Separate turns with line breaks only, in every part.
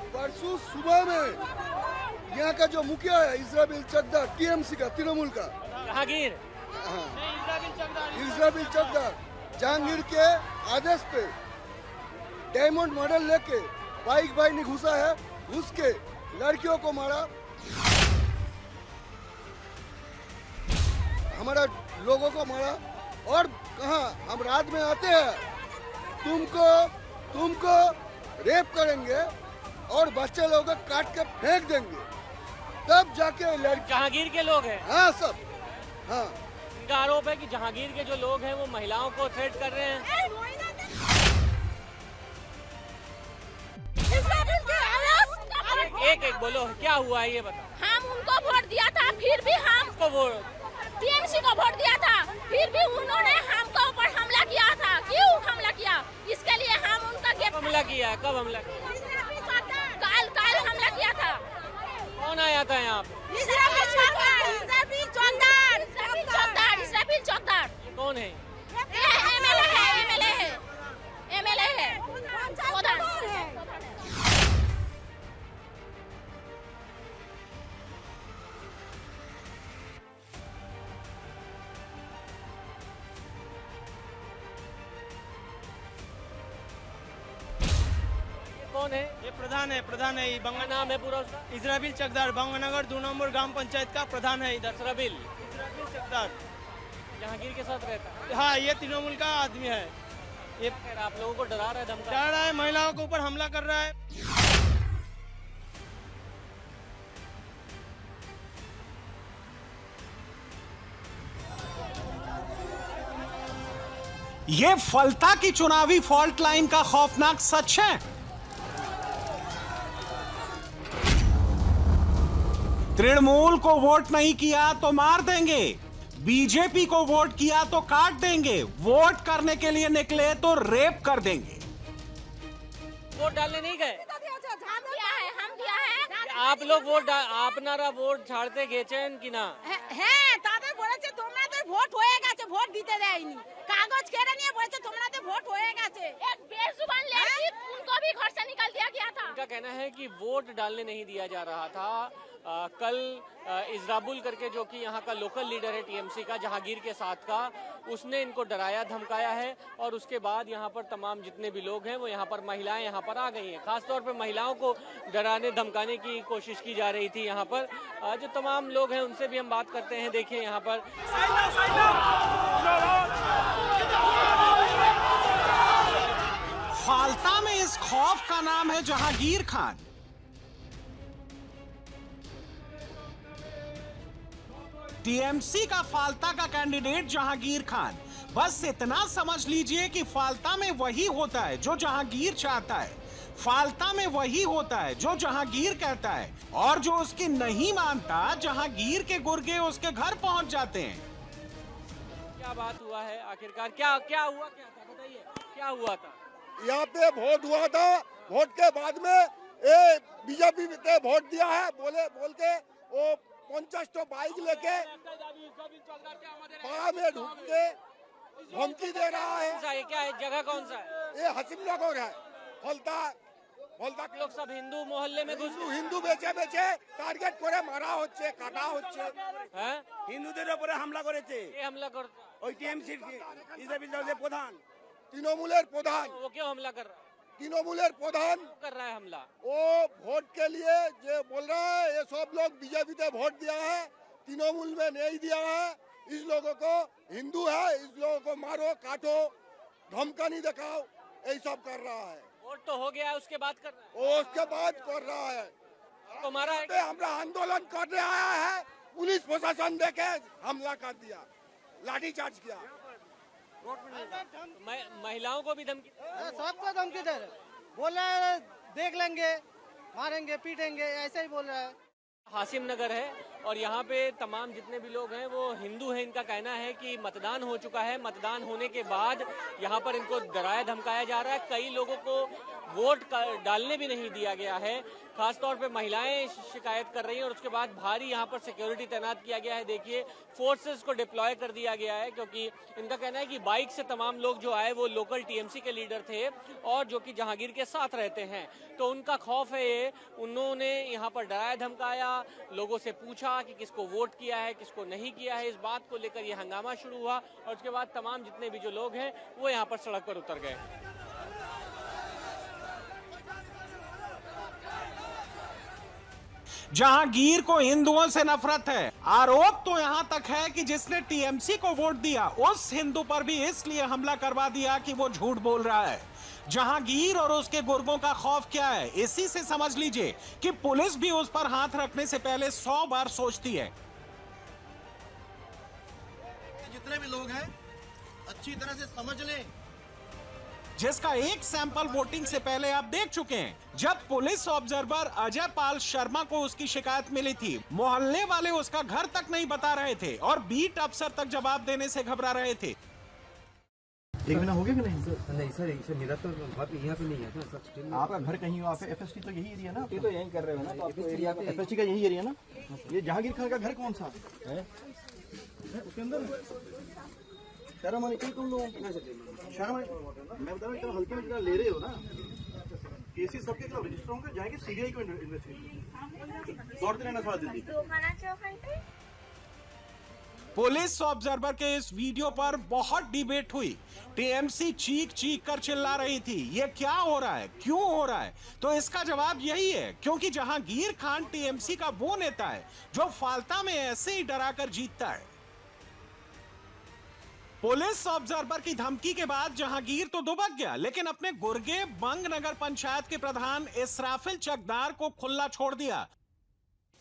परसों सुबह में यहाँ का जो मुखिया है इस्राबिल चकदार, टीएमसी का, तृणमूल का,
जहांगीर
इस्राबिल चकदार, जहांगीर के आदेश पे डायमंड मॉडल लेके बाइक भाई ने घुसा है, घुस के लड़कियों को मारा, हमारा लोगों को मारा। और कहा हम रात में आते हैं, तुमको रेप करेंगे और बच्चे लोगों को काट के फेंक देंगे, तब जाके लड़की।
जहांगीर के लोग हैं?
हाँ सब, हाँ।
इनका आरोप है कि जहांगीर के जो लोग हैं वो महिलाओं को थ्रेट कर रहे हैं। एक बोलो क्या हुआ है ये बताओ।
हम उनको वोट दिया था, फिर भी हम टीएमसी को वोट दिया था, फिर भी उन्होंने हमको ऊपर हमला किया था। क्यों हमला किया? इसके लिए हम उनका गेट
हमला किया। कब हमला किया?
कल हमला किया था।
कौन आया था यहाँ पे?
इस्राबिल चौकदार।
कौन है?
एमएलए है।
कौन है?
ये प्रधान है ये
क्या नाम है पूरा उसका?
इस्राबिल चकदार, बंगनगर 2 नंबर ग्राम पंचायत का प्रधान है इधर।
इस्राबिल
चकदार
जहांगीर के साथ रहता है।
हाँ, ये तृणमूल का आदमी है। ये
आप लोगों को डरा रहा है, धमका
डरा रहा है, महिलाओं के ऊपर हमला कर रहा है।
ये फलता की चुनावी फॉल्ट लाइन का खौफनाक सच है। तृणमूल को वोट नहीं किया तो मार देंगे, बीजेपी को वोट किया तो काट देंगे, वोट करने के लिए निकले तो रेप कर देंगे।
वोट डालने नहीं गए?
हम दिया है।
आप लोग वोट আপনারা ভোট ছাড়তে গেছেন কিনা?
হ্যাঁ, তাদের বলেছে তোমাদের ভোট হয়ে গেছে, ভোট দিতে দেয়নি, কাগজ কেড়ে নিয়ে বলেছে তোমাদের ভোট হয়ে গেছে। एक बेजुबान लड़की उनको भी घर से निकाल दिया गया था।
उनका कहना है कि वोट डालने नहीं दिया जा रहा था। कल इस्राबुल करके जो कि यहाँ का लोकल लीडर है टीएमसी का, जहांगीर के साथ का, उसने इनको डराया धमकाया है और उसके बाद यहाँ पर तमाम जितने भी लोग हैं वो यहाँ पर महिलाएं यहाँ पर आ गई हैं। खासतौर पर महिलाओं को डराने धमकाने की कोशिश की जा रही थी यहाँ पर। जो तमाम लोग हैं उनसे भी हम बात करते हैं। देखिए यहाँ पर
फालता में इस खौफ का नाम है जहांगीर खान। टीएमसी का फालता का कैंडिडेट जहांगीर खान। बस इतना समझ लीजिए कि फालता में वही होता है जो जहांगीर चाहता है, फालता में वही होता है जो जहांगीर कहता है, और जो उसकी नहीं मानता जहांगीर के गुर्गे उसके घर पहुंच जाते हैं।
क्या बात हुआ है आखिरकार? क्या हुआ, क्या था बताइए, क्या हुआ था?
यहाँ पे वोट हुआ था, वोट के बाद में बीजेपी ने वोट दिया है बोल के वो 50 तो बाइक लेके पारा में ढूंढ के धमकी दे रहा है।
ये क्या है, जगह कौन सा है?
ये हसीम नगर है। फलता
लोग सब हिंदू मोहल्ले में घुस
हिंदू বেঁচে টার্গেট করে মারা হচ্ছে, কাটা হচ্ছে।
हैं?
হিন্দুদের উপরে হামলা করেছে
ये हमला करता
ওই টিএমসির ইসরাবিল চকদার প্রধান।
তৃণমূলের প্রধান,
वो क्यों हमला कर रहा है?
तृणमूलेर प्रधान
कर रहा है हमला।
वो वोट के लिए जो बोल रहा है ये सब लोग बीजेपी ने वोट दिया है, तृणमूल में नहीं दिया है, इस लोगों को हिंदू है, इस लोगों को मारो काटो धमकानी दिखाओ, यही सब कर रहा है।
वोट तो हो गया है, उसके बाद कर रहा है।
वो उसके बाद कर रहा है।
तो मारा है?
हमारा आंदोलन करने आया है, पुलिस प्रशासन देके हमला कर दिया, लाठी चार्ज किया।
महिलाओं को भी धमकी?
सबको धमकी दे रहे, बोल रहा है देख लेंगे, मारेंगे पीटेंगे, ऐसे ही बोल रहा है।
हासिम नगर है और यहाँ पे तमाम जितने भी लोग हैं वो हिंदू हैं। इनका कहना है कि मतदान हो चुका है, मतदान होने के बाद यहाँ पर इनको डराया धमकाया जा रहा है। कई लोगों को वोट डालने भी नहीं दिया गया है। खासतौर पे महिलाएं शिकायत कर रही हैं और उसके बाद भारी यहाँ पर सिक्योरिटी तैनात किया गया है। देखिए, फोर्सेस को डिप्लॉय कर दिया गया है, क्योंकि इनका कहना है कि बाइक से तमाम लोग जो आए वो लोकल टीएमसी के लीडर थे और जो कि जहांगीर के साथ रहते हैं, तो उनका खौफ है ये। उन्होंने यहाँ पर डराया धमकाया, लोगों से पूछा कि किसको वोट किया है, किसको नहीं किया है। इस बात को लेकर ये हंगामा शुरू हुआ और उसके बाद तमाम जितने भी जो लोग हैं वो यहाँ पर सड़क पर उतर गए।
जहांगीर को हिंदुओं से नफरत है। आरोप तो यहां तक है कि जिसने टीएमसी को वोट दिया उस हिंदू पर भी इसलिए हमला करवा दिया कि वो झूठ बोल रहा है। जहांगीर और उसके गुर्गों का खौफ क्या है, इसी से समझ लीजिए कि पुलिस भी उस पर हाथ रखने से पहले 100 बार सोचती है।
जितने भी लोग हैं अच्छी तरह से समझ लें,
जिसका एक सैंपल वोटिंग से पहले आप देख चुके हैं। जब पुलिस ऑब्जर्वर अजय पाल शर्मा को उसकी शिकायत मिली थी, मोहल्ले वाले उसका घर तक नहीं बता रहे थे और बीट अफसर तक जवाब देने से घबरा रहे थे।
एक महीना हो गया कि नहीं?
नहीं सर, मेरा तो बात यहाँ पे नहीं है ना सर।
आपका घर कहीं हो? एफएसटी तो यही एरिया ना?
ये तो यहीं कर रहे हो ना, तो आपको एरिया पे
एफएसटी का यही एरिया ना? ये जहांगीर खान का घर कौन सा है? उसके अंदर शर्म आनी चाहिए तुम लोगों को। शर्म मैं बता रहा हूँ, हल्के में ले रहे हो ना। केसेस सबके खिलाफ रजिस्टर होंगे, जाएंगे सीबीआई को इन्वेस्टिगेशन दौड़ते रहना थोड़ा जल्दी।
पुलिस ऑब्जर्वर के इस वीडियो पर बहुत डिबेट हुई। टीएमसी चीख चीख कर चिल्ला रही थी, ये क्या हो रहा है, क्यों हो रहा है? तो इसका जवाब यही है, क्योंकि जहांगीर खान टीएमसी का वो नेता है जो फालता में ऐसे ही डराकर जीतता है। पुलिस ऑब्जर्वर की धमकी के बाद जहांगीर तो दुबक गया, लेकिन अपने गुर्गे बंग नगर पंचायत के प्रधान इसराफिल चकदार को खुला छोड़ दिया।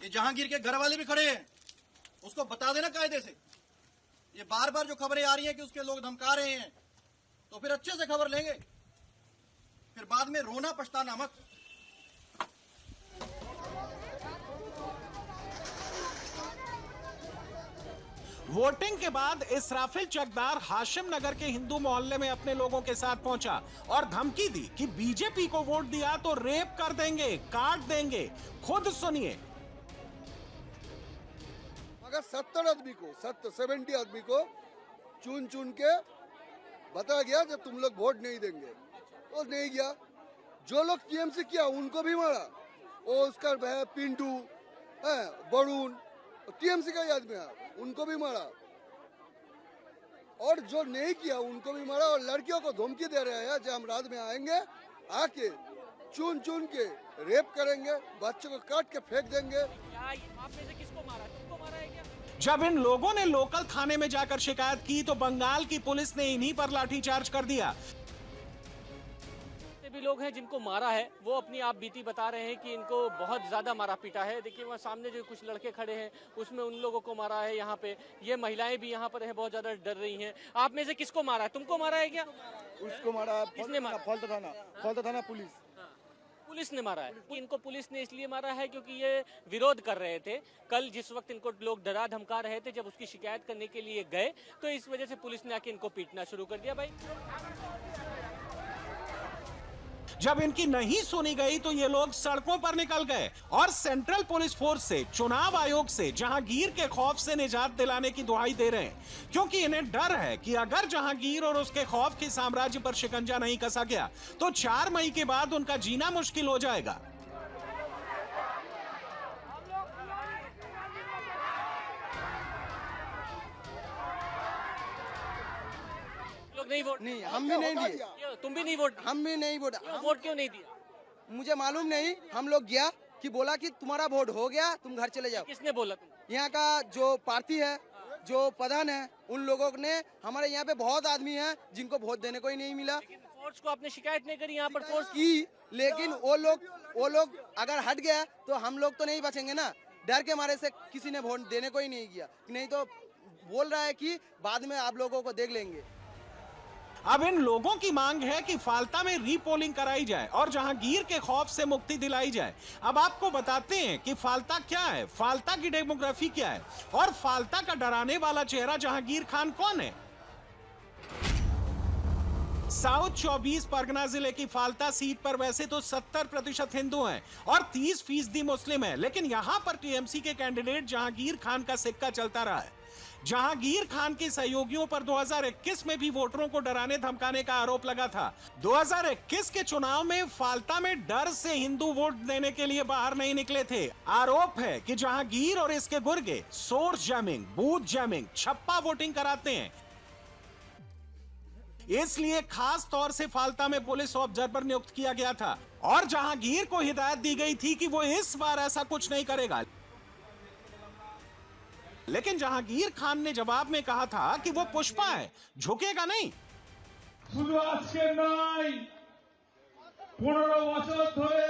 ये जहांगीर के घर वाले भी खड़े हैं, उसको बता देना कायदे से। ये बार बार जो खबरें आ रही हैं कि उसके लोग धमका रहे हैं, तो फिर अच्छे से खबर लेंगे, फिर बाद में रोना पछताना मत।
वोटिंग के बाद इसराफिल चकदार हाशिम नगर के हिंदू मोहल्ले में अपने लोगों के साथ पहुंचा और धमकी दी कि बीजेपी को वोट दिया तो रेप कर देंगे, काट देंगे। खुद सुनिए।
मगर 70 आदमी को चुन चुन के बताया गया जब तुम लोग वोट नहीं देंगे, तो नहीं गया। जो लोग टीएमसी किया उनको भी मारा। वो उसका पिंटू है, बरुण, टीएमसी का ही आदमी है, उनको भी मारा। और जो नहीं किया उनको भी मारा। और लड़कियों को धमकी दे रहे हैं, जब हम रात में आएंगे, आके चुन चुन के रेप करेंगे, बच्चों को काट के फेंक देंगे।
आप में से किसको मारा? तुमको मारा है क्या?
जब इन लोगों ने लोकल थाने में जाकर शिकायत की तो बंगाल की पुलिस ने इन्हीं पर लाठीचार्ज कर दिया।
भी लोग हैं जिनको मारा है, वो अपनी आप बीती बता रहे हैं कि इनको बहुत ज्यादा मारा पीटा है। देखिए वहाँ सामने जो कुछ लड़के खड़े हैं उसमें उन लोगों को मारा है। यहाँ पे ये महिलाएं भी यहाँ पर हैं, बहुत ज्यादा डर रही हैं। आप में से किसको मारा है? तुमको मारा है क्या?
उसको मारा।
किसने मारा?
फौलता थाना पुलिस।
पुलिस ने मारा है। इनको पुलिस ने इसलिए मारा है क्योंकि ये विरोध कर रहे थे। कल जिस वक्त इनको लोग डरा धमका रहे थे, जब उसकी शिकायत करने के लिए गए, तो इस वजह से पुलिस ने आके इनको पीटना शुरू कर दिया। भाई
जब इनकी नहीं सुनी गई तो ये लोग सड़कों पर निकल गए और सेंट्रल पुलिस फोर्स से, चुनाव आयोग से जहांगीर के खौफ से निजात दिलाने की दुहाई दे रहे हैं, क्योंकि इन्हें डर है कि अगर जहांगीर और उसके खौफ के साम्राज्य पर शिकंजा नहीं कसा गया तो 4 मई के बाद उनका जीना मुश्किल हो जाएगा।
नहीं वोट
नहीं, हम भी नहीं दिए।
तुम भी नहीं वोट?
हम भी नहीं वोट।
वोट क्यों नहीं दिया?
मुझे मालूम नहीं। हम लोग गया कि बोला कि तुम्हारा वोट हो गया, तुम घर चले जाओ।
किसने बोला तुम?
यहाँ का जो पार्टी है, जो प्रधान है, उन लोगों ने, हमारे यहाँ पे बहुत आदमी हैं जिनको वोट देने को ही नहीं मिला।
फोर्स को आपने शिकायत नहीं करी? यहाँ पर फोर्स
की, लेकिन वो लोग अगर हट गया तो हम लोग तो नहीं बचेंगे ना। डर के मारे से किसी ने वोट देने को ही नहीं किया। नहीं तो बोल रहा है कि बाद में आप लोगों को देख लेंगे।
अब इन लोगों की मांग है कि फालता में रीपोलिंग कराई जाए और जहांगीर के खौफ से मुक्ति दिलाई जाए। अब आपको बताते हैं कि फालता क्या है, फालता की डेमोग्राफी क्या है और फालता का डराने वाला चेहरा जहांगीर खान कौन है। साउथ 24 परगना जिले की फाल्ता सीट पर वैसे तो 70% हिंदू हैं और 30% मुस्लिम हैं, लेकिन यहां पर टीएमसी के कैंडिडेट जहांगीर खान का सिक्का चलता रहा है। जहांगीर खान के सहयोगियों पर 2021 में भी वोटरों को डराने धमकाने का आरोप लगा था। 2021 के चुनाव में फाल्ता में डर से हिंदू वोट देने के लिए बाहर नहीं निकले थे। आरोप है कि जहांगीर और इसके गुर्गे सोर्स जैमिंग, बूथ जैमिंग, छप्पा वोटिंग कराते हैं। इसलिए खास तौर से फाल्ता में पुलिस ऑब्जर्वर नियुक्त किया गया था और जहांगीर को हिदायत दी गई थी कि वो इस बार ऐसा कुछ नहीं करेगा। लेकिन जहांगीर खान ने जवाब में कहा था कि वो पुष्पा है, झुकेगा नहीं।
শুধু আজকে নয়, 15 বছর ধরে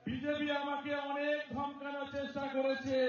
বিজেপি আমাকে অনেক ধমকানোর চেষ্টা করেছে,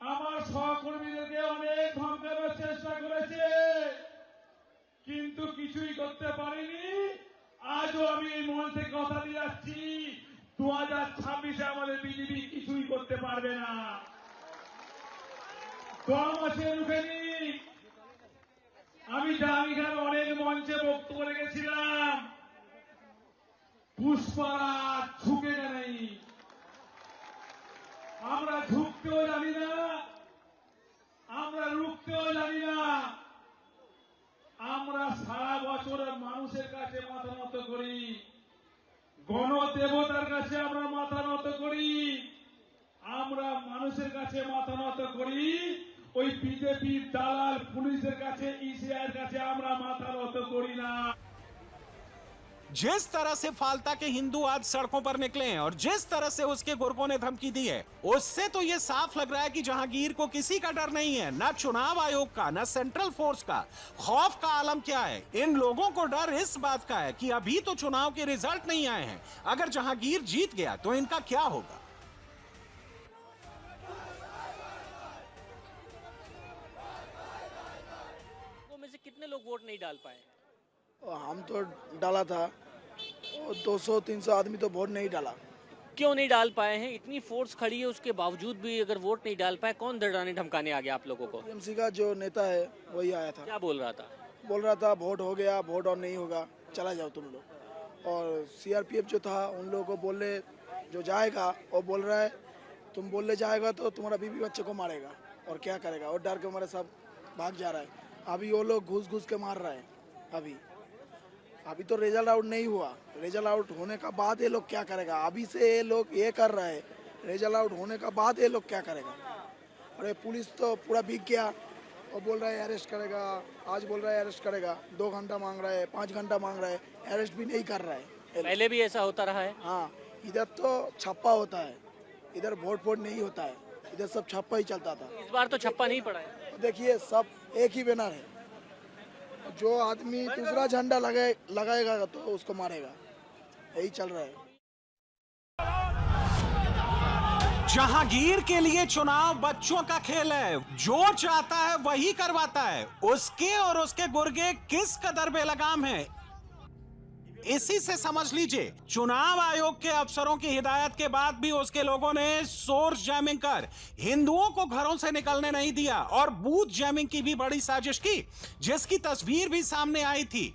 আমার সহকর্মীদেরকে অনেক ধমকানোর চেষ্টা করেছে, কিন্তু কিছুই করতে পারিনি। আজও আমি এই মঞ্চে কথা দিয়ে যাচ্ছি, 2026-এ আমাদের বিজেপি কিছুই করতে পারবে না। দম আছে রুখেনি। আমি জাহাঙ্গীর অনেক মঞ্চে বক্তব্য রেখেছিলাম, পুষ্পারা ঝুঁকে নেই। আমরা ঝুঁকতেও জানি না, আমরা রুখতেও জানি না। আমরা সারা বছর মানুষের কাছে মাথা নত করি, গণদেবতার কাছে আমরা মাথা নত করি, আমরা মানুষের কাছে মাথা নত করি। ওই বিজেপি দালাল পুলিশের কাছে, ইসিআইয়ের কাছে আমরা মাথা নত করি না।
जिस तरह से फाल्ता के हिंदू आज सड़कों पर निकले हैं और जिस तरह से उसके गुर्गों ने धमकी दी है, उससे तो ये साफ लग रहा है कि जहांगीर को किसी का डर नहीं है, ना चुनाव आयोग का, ना सेंट्रल फोर्स का। खौफ का आलम क्या है? इन लोगों को डर इस बात का है कि अभी तो चुनाव के रिजल्ट नहीं आए हैं, अगर जहांगीर जीत गया तो इनका क्या होगा।
में से कितने लोग वोट नहीं डाल पाए?
हम तो डाला था, 200-300 आदमी तो वोट नहीं डाला।
क्यों नहीं डाल पाए हैं? इतनी फोर्स खड़ी है, उसके बावजूद भी अगर वोट नहीं डाल पाए, कौन डराने धमकाने आ गया आप लोगों को?
टीएमसी का जो नेता है वही आया था,
क्या बोल रहा था?
बोल रहा था वोट हो गया, वोट और नहीं होगा, चला जाओ तुम लोग। और सीआरपीएफ जो था उन लोगों को बोले जो जाएगा वो बोल रहा है तुम बोलने जाएगा तो तुम्हारा बीवी बच्चे को मारेगा और क्या करेगा, और डर के हमारे सब भाग जा रहा है। अभी वो लोग घुस घुस के मार रहे हैं। अभी तो रिजल्ट आउट नहीं हुआ, रिजल्ट आउट होने का बाद ये लोग क्या करेगा। अभी से ये लोग ये कर रहे हैं, रिजल्ट आउट होने का बाद ये लोग क्या करेगा। और ये पुलिस तो पूरा भीग गया और बोल रहा है अरेस्ट करेगा, आज बोल रहा है अरेस्ट करेगा, 2 घंटा मांग रहा है, 5 घंटा मांग रहा है, अरेस्ट भी नहीं कर रहा है।
पहले भी ऐसा होता रहा है?
हाँ, इधर तो छप्पा होता है, इधर वोट नहीं होता है, इधर सब छप्पा ही चलता था।
इस बार तो छप्पा नहीं पड़ा है।
देखिए सब एक ही बैनर है, जो आदमी दूसरा झंडा लगाएगा तो उसको मारेगा, यही चल रहा है।
जहांगीर के लिए चुनाव बच्चों का खेल है, जो चाहता है वही करवाता है। उसके और उसके गुर्गे किस कदर बेलगाम हैं, इसी से समझ लीजिए चुनाव आयोग के अफसरों की हिदायत के बाद भी उसके लोगों ने सोर्स जैमिंग कर हिंदुओं को घरों से निकलने नहीं दिया और बूथ जैमिंग की भी बड़ी साजिश की, जिसकी तस्वीर भी सामने आई थी।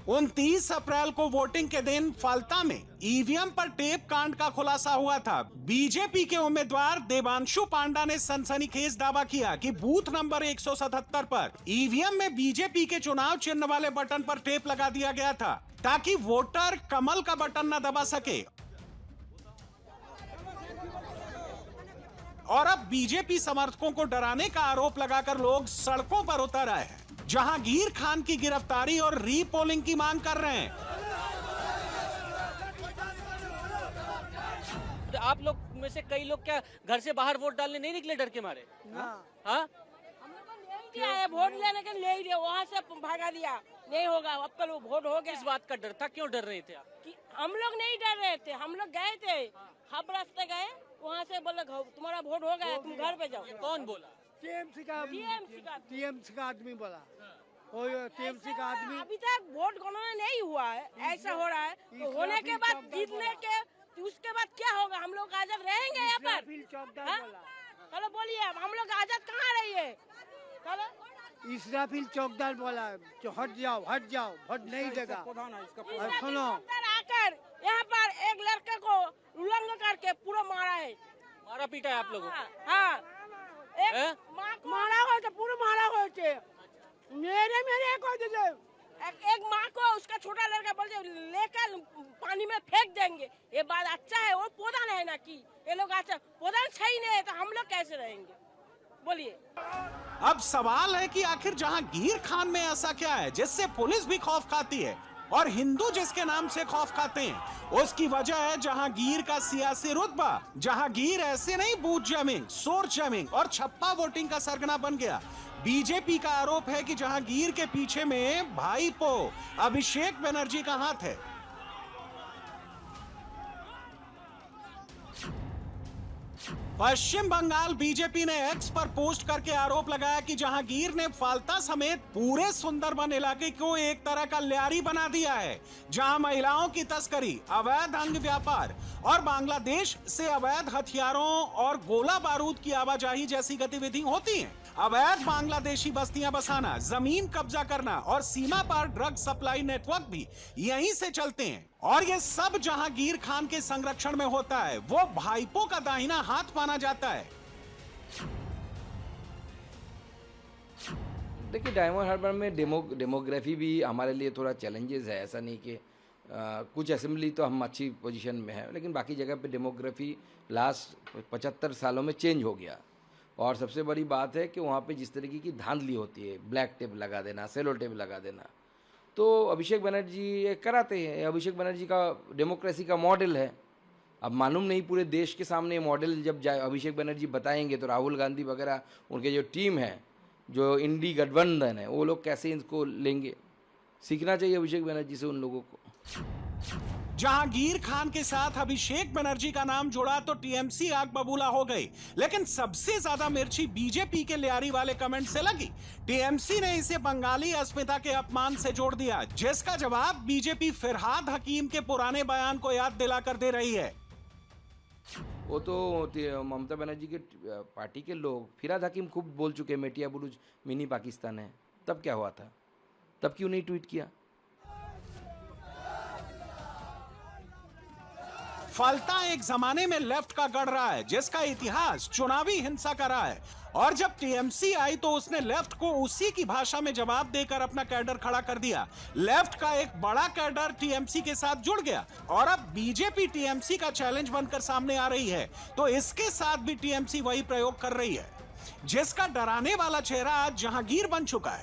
29 अप्रैल को वोटिंग के दिन फाल्ता में ईवीएम पर टेप कांड का खुलासा हुआ था। बीजेपी के उम्मीदवार देवांशु पांडा ने सनसनीखेज दावा किया कि बूथ नंबर 177 पर ईवीएम में बीजेपी के चुनाव चिन्ह वाले बटन पर टेप लगा दिया गया था ताकि वोटर कमल का बटन न दबा सके। और अब बीजेपी समर्थकों को डराने का आरोप लगाकर लोग सड़कों पर उतर आए हैं, जहांगीर खान की गिरफ्तारी और रीपोलिंग की मांग कर रहे हैं।
आप लोग में से कई लोग क्या घर से बाहर वोट डालने नहीं निकले डर के मारे? हाँ,
क्या है, वोट लेने के ले ही वहाँ से भागा दिया, नहीं होगा, अब कल वोट हो गया।
इस बात का डर था? क्यों डर रहे थे आप?
कि हम लोग नहीं डर रहे थे, हम लोग गए थे, हम रास्ते गए, वहाँ से बोले तुम्हारा वोट हो गया, तुम घर पे जाओ।
कौन बोला?
टीएमसी का आदमी बोला। टीएमसी का आदमी
अभी तक वोट गणना नहीं हुआ है, ऐसा हो रहा है। तो होने के बाद जीतने के उसके बाद क्या होगा? हम लोग आजाद रहेंगे यहाँ पर? चलो बोलिए, हम लोग आजाद कहाँ रहिए?
इसराफिल चौकदार बोला हट जाओ वोट नहीं देगा। और सुनो,
आकर यहाँ पर एक लड़के को उल्लंघन करके पूरा मारा है,
मारा पीटा है आप लोगों को?
हाँ, मारा हुआ पूरा मारा हुआ मेरे एक माँ को उसका छोटा लड़का बोलते लेकर पानी में फेंक देंगे। ये बात अच्छा है, वो प्रधान है ना कि ये लोग अच्छा प्रधान सही नहीं है तो हम लोग कैसे रहेंगे बोलिए।
अब सवाल है कि आखिर जहांगीर खान में ऐसा क्या है जिससे पुलिस भी खौफ खाती है और हिंदू जिसके नाम से खौफ खाते हैं? उसकी वजह है जहांगीर का सियासी रुतबा। जहांगीर ऐसे नहीं बूथ जैमिंग, सोर्स जैमिंग और छप्पा वोटिंग का सरगना बन गया। बीजेपी का आरोप है कि जहांगीर के पीछे में भाईपो अभिषेक बनर्जी का हाथ है। पश्चिम बंगाल बीजेपी ने एक्स पर पोस्ट करके आरोप लगाया कि जहांगीर ने फाल्ता समेत पूरे सुंदरबन इलाके को एक तरह का ल्यारी बना दिया है, जहां महिलाओं की तस्करी, अवैध अंग व्यापार और बांग्लादेश से अवैध हथियारों और गोला बारूद की आवाजाही जैसी गतिविधि होती हैं। अवैध बांग्लादेशी बस्तियां बसाना, जमीन कब्जा करना और सीमा पार ड्रग सप्लाई नेटवर्क भी यहीं से चलते हैं और ये सब जहांगीर खान के संरक्षण में होता है। वो भाईपो का दाहिना हाथ माना जाता है।
देखिए, डायमंड हार्बर में डेमोग्राफी भी हमारे लिए थोड़ा चैलेंजेस है। ऐसा नहीं कि कुछ असेंबली तो हम अच्छी पोजीशन में है, लेकिन बाकी जगह पे डेमोग्राफी लास्ट 75 सालों में चेंज हो गया। और सबसे बड़ी बात है कि वहाँ पे जिस तरीके की धांधली होती है, ब्लैक टेप लगा देना, सेलो टेप लगा देना, तो अभिषेक बनर्जी ये कराते हैं। अभिषेक बनर्जी का डेमोक्रेसी का मॉडल है। अब मालूम नहीं पूरे देश के सामने मॉडल जब अभिषेक बनर्जी बताएंगे तो राहुल गांधी वगैरह उनके जो टीम है, जो इंडी गठबंधन है, वो लोग कैसे इनको लेंगे। सीखना चाहिए अभिषेक बनर्जी से उन लोगों को।
जहांगीर खान के साथ अभिषेक बनर्जी का नाम जुड़ा तो टीएमसी आग बबूला हो गई, लेकिन सबसे ज्यादा मिर्ची बीजेपी के ल्यारी वाले कमेंट से लगी। टीएमसी ने इसे बंगाली अस्मिता के अपमान से जोड़ दिया, जिसका जवाब बीजेपी फिरहाद हकीम के पुराने बयान को याद दिलाकर दे रही है।
वो तो ममता बनर्जी के पार्टी के लोग फिरहाद हकीम खूब बोल चुके हैं, मेटिया बुरुज मिनी पाकिस्तान है। तब क्या हुआ था? तब क्यों नहीं ट्वीट किया?
फलता एक जमाने में लेफ्ट का गढ़ रहा है, जिसका इतिहास चुनावी हिंसा का रहा है, और जब टीएमसी आई तो उसने लेफ्ट को उसी की भाषा में जवाब देकर अपना कैडर खड़ा कर दिया। लेफ्ट का एक बड़ा कैडर टीएमसी के साथ जुड़ गया और अब बीजेपी टीएमसी का चैलेंज बनकर सामने आ रही है, तो इसके साथ भी टीएमसी वही प्रयोग कर रही है, जिसका डराने वाला चेहरा आज जहांगीर बन चुका है।